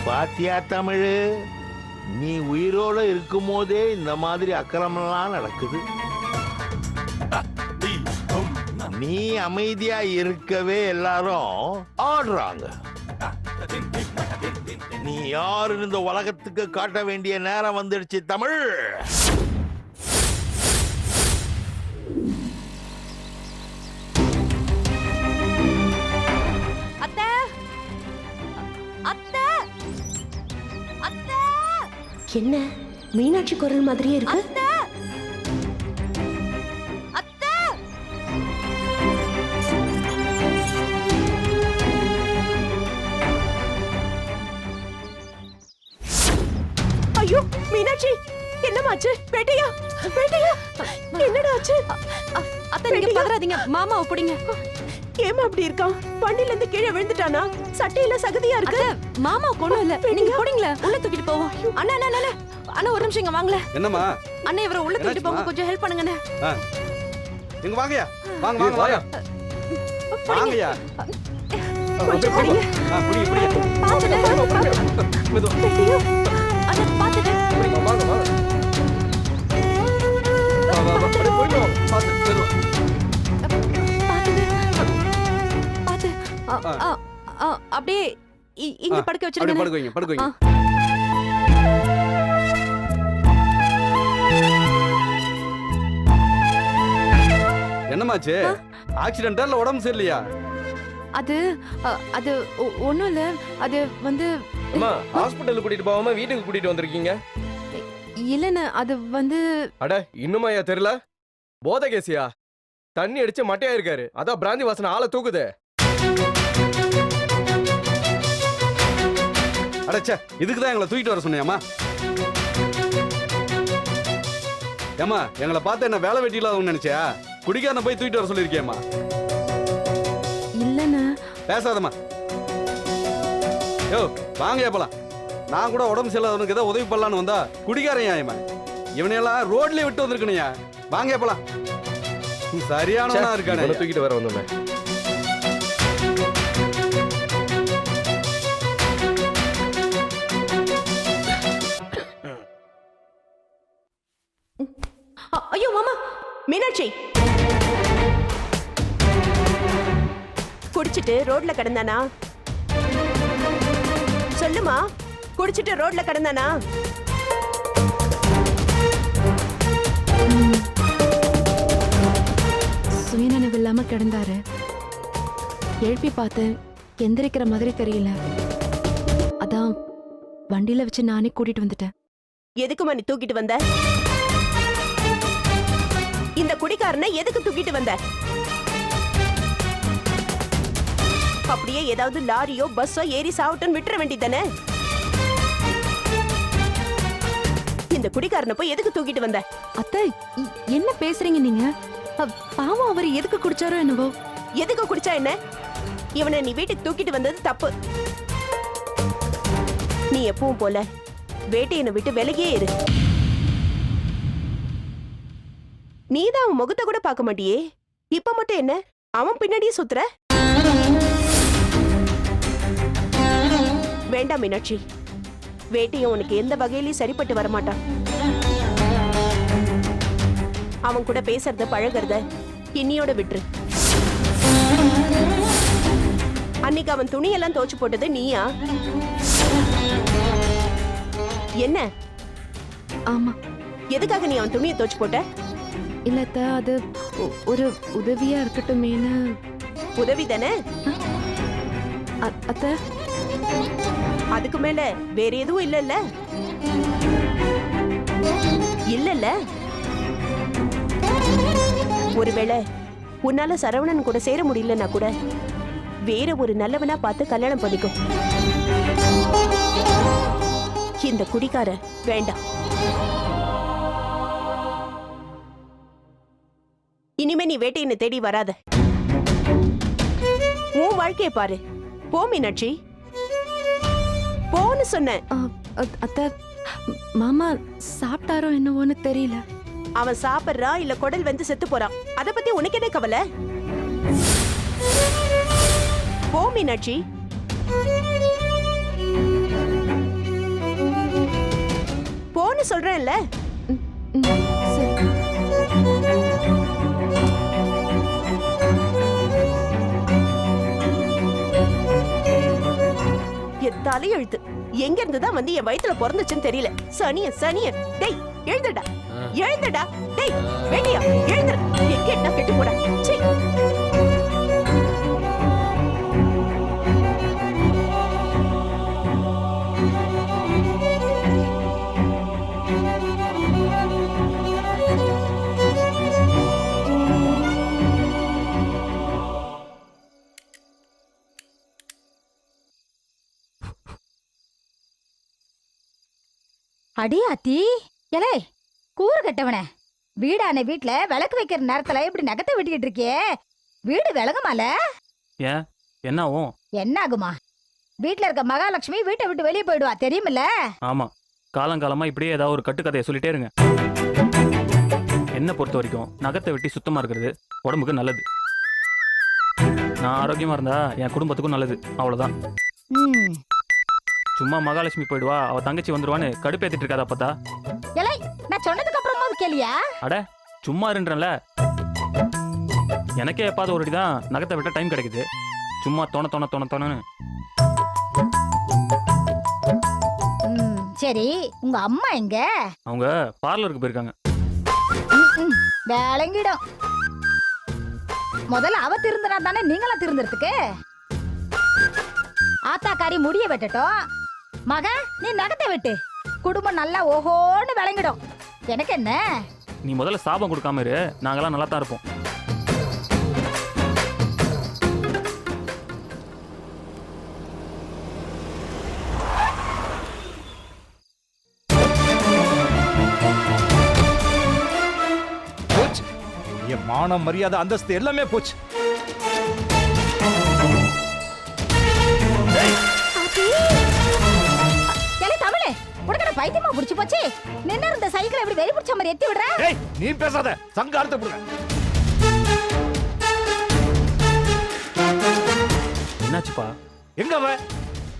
பாத்தியா தமிழ், நீ உயிரோட இருக்கும் போதே இந்த மாதிரி அக்கிரமெல்லாம் நடக்குது. நீ அமைதியா இருக்கவே எல்லாரும் ஆடுறாங்க. நீ யாரு இந்த உலகத்துக்கு காட்ட வேண்டிய நேரம் வந்துடுச்சு தமிழ். என்ன மீனாட்சி குரல் மாதிரியே இருக்கு. ஐயோ மீனாட்சி, என்னமாச்சு? பேட்டையா பேட்டையா, என்னடா ஆச்சு? அத்தை நீங்க பதறாதீங்க, மாமாவை பிடிங்க. ஏமா அப்படி இருக்கான்? வண்டில இருந்து கீழே விழுந்துட்டானா? சட்டையில சகதியா இருக்கு. மாமா கொண்டு இல்ல, நீங்க பிடிங்கள, உள்ள தூக்கிட்டு போவோம். அண்ணா அண்ணா அண்ணா அண்ணா ஒரு நிமிஷம் இங்க வாங்கல. என்னம்மா? அண்ணா இவரை உள்ள தூக்கிட்டு போங்க, கொஞ்சம் ஹெல்ப் பண்ணுங்க. இங்க வாங்கயா, வாங்க வாங்க வாங்க வாங்கயா. கொஞ்சம் பிடிங்க. புடி புடி. பாத்துட்டு அண்ணா பாத்துட்டு வாங்க வாங்க. வா வா வா போய்டோ. பாத்து அப்படியே இங்க படுக்க வச்சிருங்க. அப்படியே படுங்க படுங்க. என்னமாச்சு? ஆக்சிடென்ட்டா இல்ல உடம்பு சரியில்லையா? அது அது ஒண்ணும் இல்ல. அது வந்து அம்மா ஹாஸ்பிடலுக்கு கூட்டிட்டு போகாம வீட்டுக்கு கூட்டிட்டு வந்திருக்கீங்க. இல்லன்னு அது வந்து அட இன்னுமாயா தெரியல? போதை கேசியா? தண்ணி அடிச்சு மட்டையா இருக்காரு, அதான் பிராந்தி வாசனை ஆளை தூக்குது. அடச்சே, இதுக்குதான் எங்களை தூக்கிட்டு வர சொன்னியாமா? ஏமா எங்களை பார்த்து என்ன வேலை வெட்டி இல்லாதவன்னு நினைச்சியா? குடிக்காரனை போய் தூக்கிட்டு வர சொல்லிருக்கியம்மா? இல்லன்னு. பேசாதம்மா. யோ வாங்கயா போலாம். நான் கூட உடம்பு சரியில்லாதவனுக்கு ஏதோ உதவி பண்ணலான்னு வந்தா குடிக்காரையா இவன்? இவனையெல்லாம் ரோட்லயே விட்டு வந்திருக்கணுயா. வாங்கயா போலாம். சரியானவனா இருக்கானே. தூக்கிட்டு வர வந்தோமே. ஐயோ மாமா. மீனாட்சி குடிச்சிட்டு ரோட்ல கிடந்தானா? சொல்லுமா, குடிச்சிட்டு ரோட்ல கிடந்தானா? சுயநினைவு இல்லாம கிடந்தாரு. எழுப்பி பார்த்து எந்திரிக்கிற மாதிரி தெரியல. அதான் வண்டியில வச்சு நானே கூட்டிட்டு வந்துட்டேன். எதுக்குமா நீ தூக்கிட்டு வந்த? இந்த குடிகாரனை எதுக்கு தூக்கிட்டு வந்த? அப்படியே ஏதாவது லாரியோ பஸ்ஸோ ஏறி சாவட்டும் விட்டுற வேண்டியதானே? இந்த குடிகாரனை போய் எதுக்கு தூக்கிட்டு வந்த? அத்தை என்ன பேசுறீங்க நீங்க? பாவம், அவர் எதுக்கு குடிச்சாரோ என்னவோ. எதுக்கு குடிச்சா என்ன? இவனை நீ வீட்டுக்கு தூக்கிட்டு வந்தது தப்பு. நீ எப்பவும் போல வேட்டையனை விட்டு விலகியே இரு. நீதான் அவன் முகத்தை கூட பார்க்க மாட்டியே. இப்ப மட்டும் என்ன அவன் பின்னாடியே சுத்துற? வேண்டாம் மீனாட்சி, வேட்டையன் உனக்கு எந்த வகையிலயும் சரிப்பட்டு வரமாட்டான். அவன் கூட பேசுறத பழகிறத இன்னியோட விட்டுரு. அன்னைக்கு அவன் துணியெல்லாம் துவைச்சு போட்டது நீயா? என்ன? ஆமா. எதுக்காக நீ அவன் துணியை துவைச்சு போட்ட? இல்ல அத்தை, அது ஒரு உதவியா இருக்கட்டுமேனு. உதவி தானே? அத்தை அதுக்கு மேல வேற எதுவும் இல்லல்ல? இல்லல்ல? ஒருவேளை உன்னால சரவணன் கூட சேர முடியலன்னா கூட வேற ஒரு நல்லவனா பார்த்து கல்யாணம் பண்ணிக்கும். இந்த குடிக்கார வேண்டாம். இனிமே நீ வேட்டையனை தேடி வராத. உன் வாழ்க்கைய பாரு. போ மீனாட்சி, போன்னு சொன்ன. அத்தை, மாமா சாப்பிட்டாரோ என்னவோன்னு தெரியல. அவன் சாப்பிடுறான் இல்ல குடல் வந்து செத்து போறான், அத பத்தி உனக்கு என்ன கவலை? போ மீனாட்சி. போன்னு சொல்றேன்ல. என் தலையெழுத்து எங்க இருந்துதான் வந்து என் வயித்துல பிறந்துச்சுன்னு தெரியல. சனிய டேய் எழுந்துடா, எழுந்துடா டேய், வேண்டியா எழுந்துட. எங்க என்ன கெட்டு போட. சீ. அடி ஆத்தி, எலே கூறு கட்டவனே, வீடான வீட்ல விளக்கு வைக்கிற நேரத்துல இப்படி நகத்தை வெட்டிக்கிட்டு இருக்கியே, வீடு விளங்குமால? ஏன் என்ன ஆகும்? என்ன ஆகுமா? வீட்ல இருக்க மகாலட்சுமி வீட்டை விட்டு வெளியே போயிடுவா, தெரியுமில்ல? ஆமா, காலங்காலமா இப்படியே ஏதாவது ஒரு கட்டுக்கதையை சொல்லிட்டே இருங்க. என்ன பொறுத்த வரைக்கும் நகத்தை வெட்டி சுத்தமா இருக்கிறது உடம்புக்கு நல்லது. நான் ஆரோக்கியமா இருந்தா என் குடும்பத்துக்கும் நல்லது, அவ்வளவுதான். சும்மா மகாலட்சுமி போயிடுவா, அவ தங்கச்சி வந்துருவான்னு கடுப்பேத்திட்டு இருக்காதா பார்த்தா? எலை, நான் சொன்னதுக்கு அப்புறமா கேளியா? அட சும்மா இருன்றல. எனக்கே எப்பாவது ஒரு தான் நகத்தை விட்ட டைம் கிடைக்குது. சும்மா தோணன்னு. சரி, உங்க அம்மா எங்க? அவங்க பார்லருக்கு போயிருக்காங்க. வேலைங்கிடும். முதல்ல அவ திருந்தினா தானே நீங்களாம் திருந்துறதுக்கு. ஆத்தாக்காரி முடிய வெட்டட்டும், மக நீ நகத்தை வெட்டு, குடும்பம் நல்லா ஓஹோன்னு விளங்கிடும். எனக்கு என்ன? நீ முதல்ல சாபம் கொடுக்காம இரு, நாங்கெல்லாம் நல்லா தான் இருப்போம். போச்சு, என் மானம் மரியாதை அந்தஸ்து எல்லாமே போச்சு. பைத்தியமா புடிச்சு போச்சு. நின்னு இருந்த சைக்கிள் எப்படி வெறி புடிச்ச மாதிரி எத்தி விடுற? ஏய், நீ பேசாத, சங்காரத்தை புடுங்க. என்னாச்சுப்பா? எங்க அவ?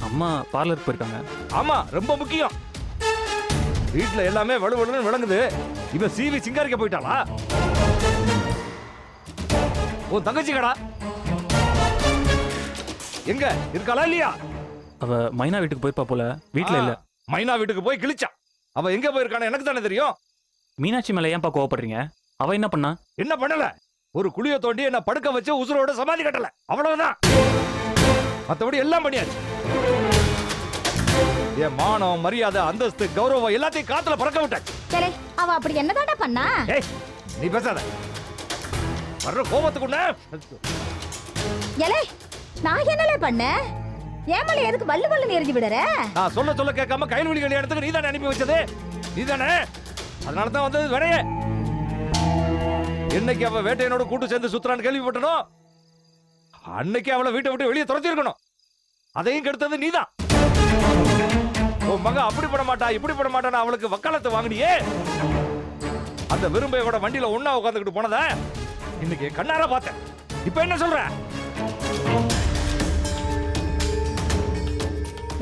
அம்மா பார்லருக்கு போயிருக்காங்க. ஆமா, ரொம்ப முக்கியம். வீட்ல எல்லாமே வலுவலுன்னு விளங்குது. இவ சீவி சிங்காரிக்க போயிட்டாளா? உன் தங்கச்சி கடா எங்க இருக்காளா இல்லையா? அவ மைனா வீட்டுக்கு போயிருப்பா போல, வீட்ல இல்ல. மைனா வீட்டுக்கு போய் கிழிச்சா. அவ எங்க போயிருக்கானு எனக்கு தானே தெரியும். மீனாட்சி மேல ஏன்பா கோவப்படுறீங்க? அவ என்ன பண்ணா? என்ன பண்ணல? ஒரு குழிய தோண்டி என்ன படுக்க வச்சு உசுரோட சமாதி கட்டல, அவ்வளவுதான். மத்தபடி எல்லாம் பண்ணியாச்சு. என் மானம் மரியாதை அந்தஸ்து கௌரவம் எல்லாத்தையும் காத்துல பறக்க விட்டாச்சு. சரி, அவ அப்படி என்னதாடா பண்ணா? ஏய், நீ பேசாத. வர்ற கோபத்துக்குள்ள எலே, நான் என்னலே பண்ண? ஏமல எதுக்கு வல்லு வல்லுன்னு எரிஞ்சு விடுற? நான் சொல்ல கேட்காம கைல்வெளி கல்யாணத்துக்கு நீ தானே அனுப்பி வச்சது, நீ தானே. அதனால தான் வந்தது வேறைய. என்னைக்கு அவ வேட்டையனோட கூட்டு சேர்ந்து சுத்துறான்னு கேள்விப்பட்டனோ, அன்னைக்கு அவளை வீட்டை விட்டு வெளியே துரத்தி இருக்கணும். அதையும் கெடுத்தது நீதான். உன் மக அப்படி பண்ண மாட்டா இப்படி பண்ண மாட்டான்னு அவளுக்கு வக்காலத்தை வாங்கினியே. அந்த விரும்பையோட வண்டியில ஒண்ணா உட்காந்துக்கிட்டு போனத இன்னைக்கு கண்ணார பார்த்தேன். இப்ப என்ன சொல்ற?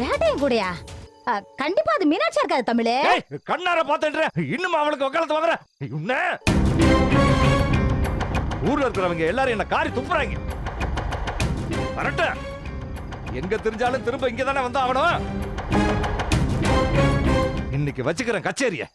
வேட்டையும் கூடயா? கண்டிப்பா அது மீனாட்சியா இருக்காது தமிழே. கண்ணார பார்த்தேன்ற இன்னும் அவளுக்கு வக்காலத்து வாங்குற? ஊர்ல இருக்கிறவங்க எல்லாரும் என்ன காரி துப்புறாங்க. கரெக்ட். எங்க தெரிஞ்சாலும் திரும்ப இங்க தானே வந்தா ஆகணும். இன்னைக்கு வச்சுக்கிறேன் கச்சேரிய.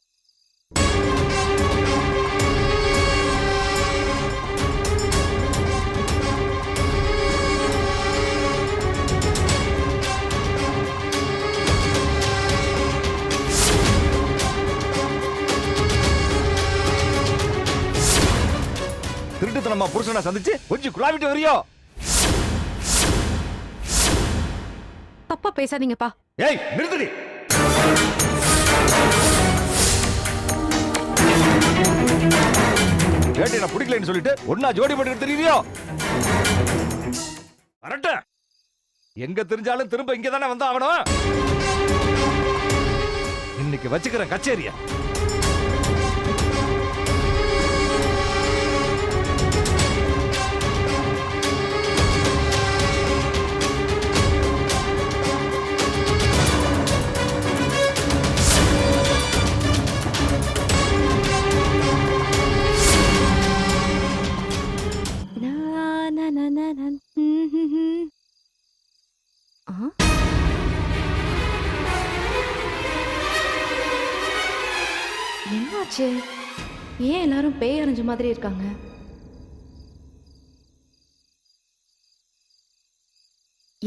திருட்டுத்தனமா புருஷனை சந்திச்சு கொஞ்சம் குழாவிட்டு வரியோ? தப்பா பேசாதீங்கப்பா. ஏய், நிறுத்துடி. வேட்டையை பிடிக்கலன்னு சொல்லிட்டு ஒன்னா ஜோடி போட்டு தெரியுறியோ? கரெக்ட். எங்க தெரிஞ்சாலும் திரும்ப இங்க தானே வந்தா ஆகணும். இன்னைக்கு வச்சுக்கிறேன் கச்சேரிய. என்னாச்சு? ஏன் எல்லாரும் பேய் அரைஞ்ச மாதிரி இருக்காங்க?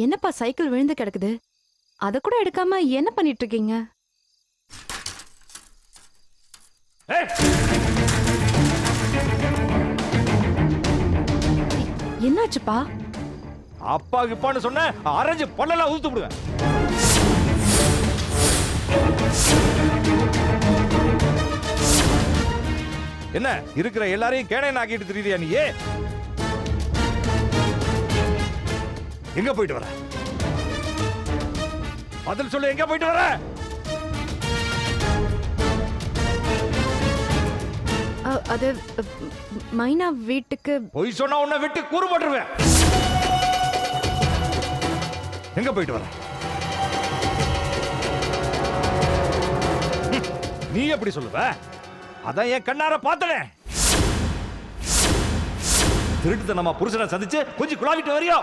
என்னப்பா சைக்கிள் விழுந்து கிடக்குது? அத கூட எடுக்காம என்ன பண்ணிட்டு இருக்கீங்க? ஏய், என்னாச்சுப்பா? அப்பா கிப்பான்னு சொன்ன அரைஞ்சு பல்லெல்லாம் ஊத்து விடுவேன். என்ன இருக்கிற எல்லாரையும் கேனையன் ஆக்கிட்டு தெரியுதியா நீ? எங்க போயிட்டு வர? பதில் சொல்லு, எங்க போயிட்டு வர? அது மைனா வீட்டுக்கு. பொய் சொன்னா உன்னை விட்டு கூறு போட்டுருவேன். எங்க போயிட்டு வர? நீ எப்படி சொல்லுவ? அதான் என் கண்ணார பார்த்தனே. திருட்டுத்தனமா புருஷனை சந்திச்சு கொஞ்சம் குழாவிட்டு வரியா?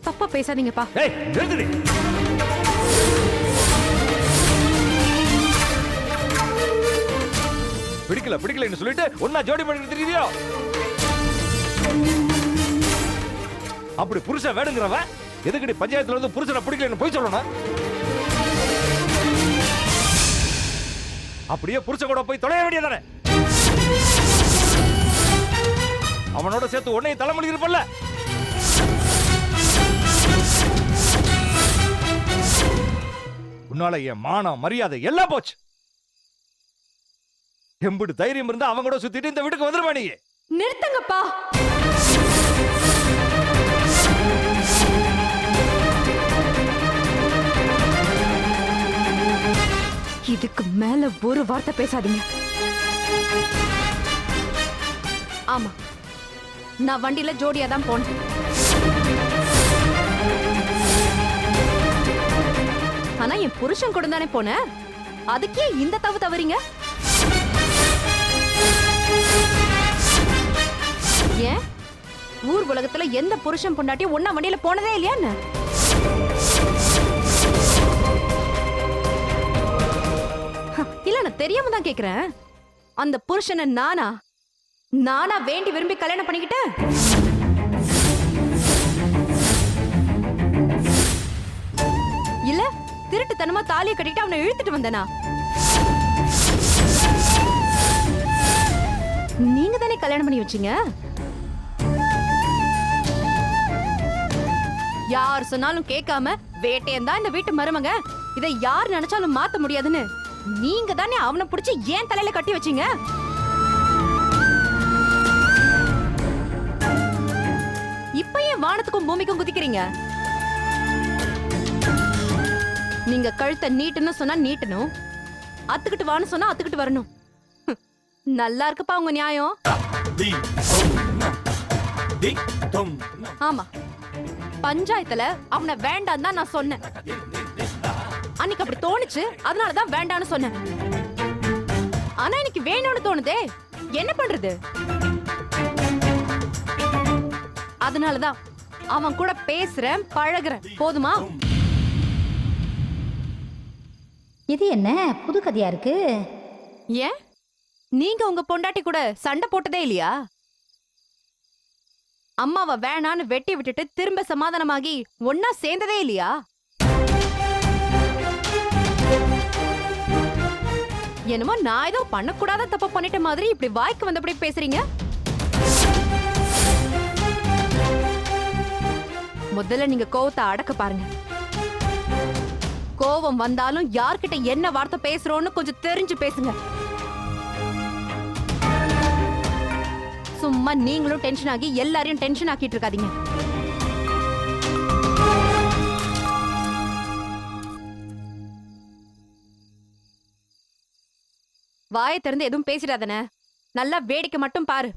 தப்பா பேசாதீங்கப்பா. ஏய், நிறுத்துடி. பிடிக்கல பிடிக்கலன்னு சொல்லிட்டு ஒன்னா ஜோடி பண்ணி தெரியுதியோ? அப்படி புருஷன் வேணுங்கிறவன் எதுக்கடி பஞ்சாயத்துல வந்து புருஷனை பிடிக்கலன்னு போய் சொல்லணும்? அப்படியே புருஷன் கூட போய் தொலைய வேண்டியதானே? அவனோட சேர்த்து உன்னையும் தலைமொழி இருப்பல்ல? உன்னால என் மானம் மரியாதை எல்லாம் போச்சு. எம்புடு தைரியம் இருந்தா அவங்க கூட சுத்திட்டு இந்த வீட்டுக்கு வந்துருவா நீ? நிறுத்துங்கப்பா. இதுக்கு மேல ஒரு வார்த்தை பேசாதீங்க. ஆமா, நான் வண்டியில ஜோடியா தான் போனேன். ஆனா என் புருஷன் கூட தானே போனேன். அதுக்கே இந்த தவு தவறீங்க? ஏன் ஊர் உலகத்துல எந்த புருஷன் பொண்டாட்டியும் ஒன்னா வண்டியில போனதே இல்லையா? இல்ல, நான் தெரியாம தான் கேக்குறேன். அந்த புருஷனை நானா வேண்டி விரும்பி கல்யாணம் பண்ணிக்கிட்டேன்? இல்ல திருட்டுத்தனமா தாலியை கட்டிட்டு அவனை இழுத்துட்டு வந்தனா? நீங்க தானே கல்யாணம் பண்ணி வச்சீங்க. யார் சொன்னாலும் கேட்காம வேட்டையன் தான் இந்த வீட்டு மருமக, இதை யார் நினைச்சாலும் மாத்த முடியாதுன்னு நீங்க தானே அவனை பிடிச்சி ஏன் தலையில கட்டி வச்சீங்க. இப்ப ஏன் வானத்துக்கும் பூமிக்கும் குதிக்கிறீங்க? நீங்க கழுத்தை நீட்டுன்னு சொன்னா நீட்டணும், அத்துக்கிட்டு வான்னு சொன்னா அத்துக்கிட்டு வரணும். நல்லா இருக்குப்பா உங்க நியாயம். ஆமா, பஞ்சாயத்துல அவனை வேண்டாம் தான் நான் சொன்னேன். அன்னைக்கு அப்படி தோணுச்சு, அதனாலதான் வேண்டான்னு சொன்னேன். ஆனா எனக்கு வேணும்னு தோணுதே, என்ன பண்றது? அதனாலதான் அவன் கூட பேசுறேன், பழகுறேன். போதுமா? இது என்ன புது கதையா இருக்கு? ஏன் நீங்க உங்க பொண்டாட்டி கூட சண்டை போட்டதே இல்லையா? அம்மாவை வேணான்னு வெட்டி விட்டுட்டு திரும்ப சமாதானமாகி ஒன்னா சேர்ந்ததே இல்லையா? என்னமோ நான் ஏதோ பண்ணக்கூடாத தப்ப பண்ணிட்ட மாதிரி இப்படி வாய்க்கு வந்தபடி பேசுறீங்க. முதல்ல நீங்க கோவத்தை அடக்க பாருங்க. கோவம் வந்தாலும் யார்கிட்ட என்ன வார்த்தை பேசுறோம்னு கொஞ்சம் தெரிஞ்சு பேசுங்க. சும்மா நீங்களும் டென்ஷன் ஆகி எல்லாரையும் டென்ஷன் ஆக்கிட்டு இருக்காதீங்க. வாயை திறந்து எதுவும் பேசிடாதன. நல்லா வேடிக்கை மட்டும் பாரு.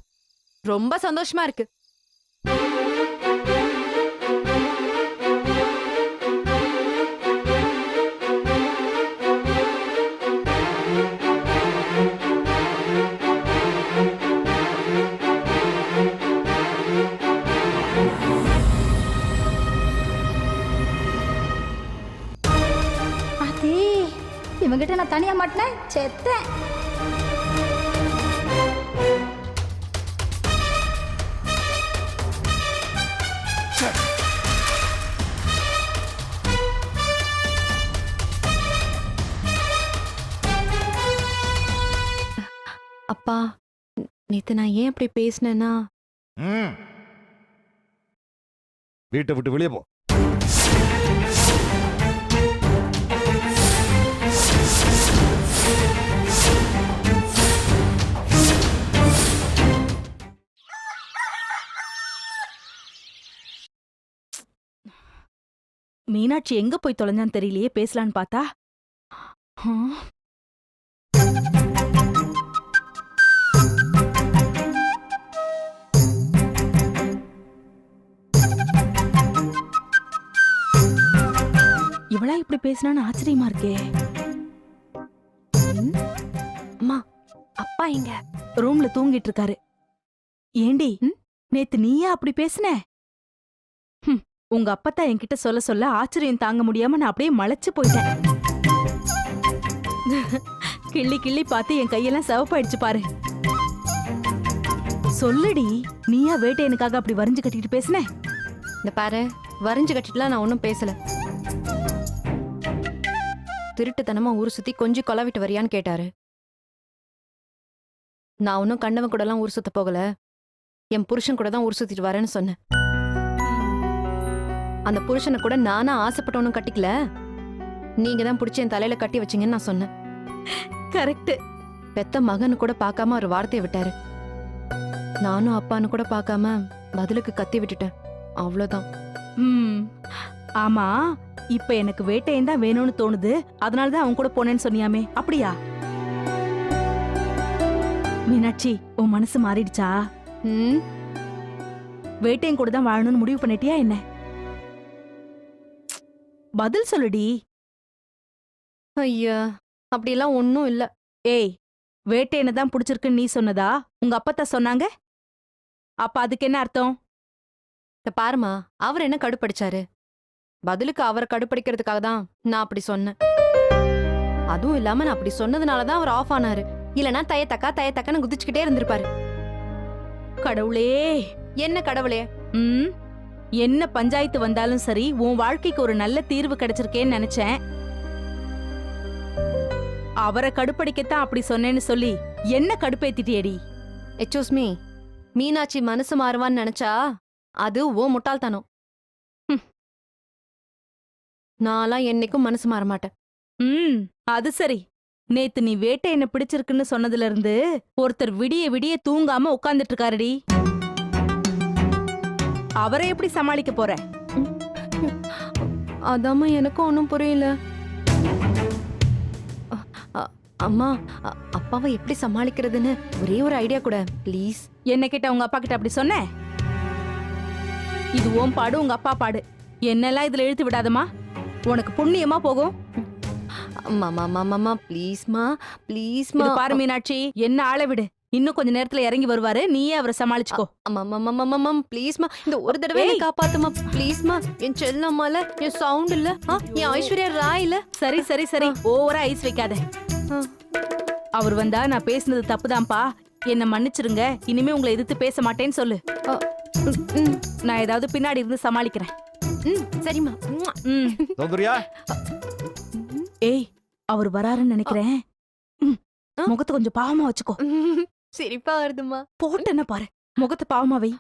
ரொம்ப சந்தோஷமா இருக்கு. தனியா மாட்டினேன் செத்தேன். அப்பா நேத்து நான் ஏன் அப்படி பேசினேன்னா ம். வீட்டை விட்டு வெளியே போ. மீனாட்சி எங்க போய் தொலைஞ்சான்னு தெரியலையே, பேசலான்னு பார்த்தா இவளா இப்படி பேசினான்னு ஆச்சரியமா இருக்கே. அம்மா அப்பா எங்க? ரூம்ல தூங்கிட்டு இருக்காரு. ஏண்டி நேத்து நீயா அப்படி பேசுன? உங்க அப்பத்தா என்கிட்ட சொல்ல சொல்ல ஆச்சரியம் தாங்க முடியாம நான் அப்படியே மலைச்சு போயிட்டேன். கிள்ளி கிள்ளி பார்த்து என் கையெல்லாம் சிவப்பாயிடுச்சு பாரு. சொல்லுடி, நீயா வேட்டையனுக்காக அப்படி வரைஞ்சு கட்டிட்டு பேசுன? இந்த பாரு, வரைஞ்சு கட்டிட்டுலாம் நான் ஒன்றும் பேசல. திருட்டுத்தனமா ஊர் சுத்தி கொஞ்சம் கொலாவிட்டு வரியான்னு கேட்டாரு. நான் ஒன்னும் கண்டவன் கூட எல்லாம் ஊர் சுத்த போகல, என் புருஷன் கூட தான் ஊர் சுத்திட்டு வரேன்னு சொன்னேன். அந்த புருஷனை கூட நானா ஆசைப்பட்டவனும் கட்டிக்கல, நீங்க தான் பிடிச்சி என் தலையில கட்டி வச்சீங்கன்னு நான் சொன்னேன். கரெக்ட். பெத்த மகனு கூட பார்க்காம ஒரு வார்த்தையை விட்டாரு. நானும் அப்பான்னு கூட பார்க்காம பதிலுக்கு கத்தி விட்டுட்டேன். அவ்வளவுதான். ஆமா, இப்ப எனக்கு வேட்டையன் தான் வேணும்னு தோணுது, அதனாலதான் அவன் கூட போனேன்னு சொன்னியாமே, அப்படியா? மீனாட்சி, உன் மனசு மாறிடுச்சா? வேட்டையன் கூட தான் வாழணும்னு முடிவு பண்ணிட்டியா என்ன? பதில் சொல்லுடி. ஐயா, அப்படியெல்லாம் ஒன்னும் இல்ல. ஏய், வேட்டையனை தான் பிடிச்சிருக்குன்னு நீ சொன்னதா உங்க அப்பத்தா சொன்னாங்க? அப்ப அதுக்கு என்ன அர்த்தம்? பாருமா, அவர் என்ன கடுப்படிச்சாரு? பதிலுக்கு அவரை கடுப்படிக்கிறதுக்காக தான் நான் அப்படி சொன்னேன். அதுவும் இல்லாம நான் அப்படி சொன்னதுனாலதான் அவர் ஆஃப் ஆனாரு. இல்லனா தயத்தக்கான்னு குதிச்சுக்கிட்டே இருந்திருப்பாரு. கடவுளே, என்ன கடவுளே? என்ன பஞ்சாயத்து வந்தாலும் சரி, உன் வாழ்க்கைக்கு ஒரு நல்ல தீர்வு கிடைச்சிருக்கேன்னு நினைச்சேன். அவரை கடுப்படிக்கத்தான் அப்படி சொன்னேன்னு சொல்லி என்ன கடுப்பேத்திட்டியடி? எக்ஸ்கியூஸ் மீ, மீனாட்சி மனசு மாறுவான்னு நினைச்சா அது ஓ முட்டாள்தனம். நான்லாம் என்னைக்கும் மனசு மாற மாட்டேன். அது சரி. நேத்து நீ வேட்டையனை பிடிச்சிருக்குன்னு சொன்னதுல இருந்து ஒருத்தர் விடிய விடிய தூங்காம உட்கார்ந்துட்டு இருக்காருடி. அவரை எப்படி சமாளிக்க போற? அதாம்மா எனக்கும் ஒன்னும் புரியல. அம்மா, அப்பாவை எப்படி சமாளிக்கிறதுன்னு ஒரே ஒரு ஐடியா கூட ப்ளீஸ். என்ன கேட்ட உங்க அப்பா கிட்ட அப்படி சொன்ன? இது ஓம் பாடு, உங்க அப்பா பாடு. என்னெல்லாம் இதுல இழுத்து விடாதமா, உனக்கு புண்ணியமா போகும். மாமா ப்ளீஸ்மா ப்ளீஸ்மா. பாரு மீனாட்சி, என்ன ஆள விடு. இன்னும் கொஞ்ச நேரத்துல இறங்கி வருவாரு, நீயே அவரை சமாளிச்சுக்கோ. ப்ளீஸ்மா, இந்த ஒரு தடவை காப்பாத்துமா ப்ளீஸ்மா. என் செல்லம்மால, என் சவுண்ட் இல்ல, என் ஐஸ்வர்யா ராய் இல்ல. சரி சரி சரி, ஓவரா ஐஸ் வைக்காத. அவர் வந்தா நான் பேசுனது தப்புதான்ப்பா, என்ன மன்னிச்சிருங்க, இனிமே உங்களை எதிர்த்து பேச மாட்டேன்னு சொல்லு. நான் ஏதாவது பின்னாடி இருந்து சமாளிக்கிறேன். சரிம்மா. சௌந்தர்யா, ஏய், அவர் வராருன்னு நினைக்கிறேன். முகத்தை கொஞ்சம் பாவமா வச்சுக்கோ. சிரிப்பா வருதுமா. போட்டு என்ன பாரு, முகத்தை பாவமா வை.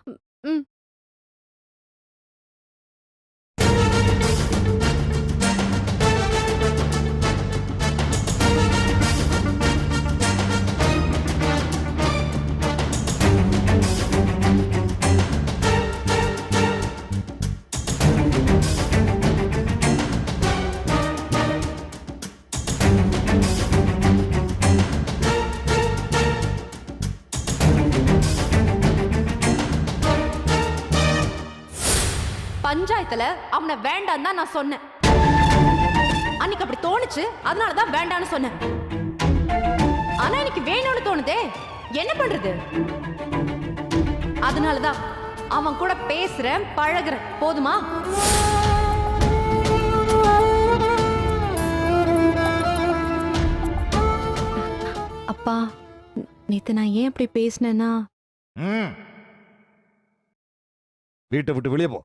பஞ்சாயத்துல அவனை வேண்டாம் தான் நான் சொன்னேன். அன்னைக்கு அப்படி தோணுச்சு, அதனாலதான் வேண்டான்னு சொன்னேன். ஆனா எனக்கு வேணும்னு தோணுதே, என்ன பண்றது? அதனாலதான் அவன் கூட பேசுறேன், பழகுறேன். போதுமா? அப்பா நேத்து நான் ஏன் அப்படி பேசினேன்னா ம். வீட்டை விட்டு வெளியே போ.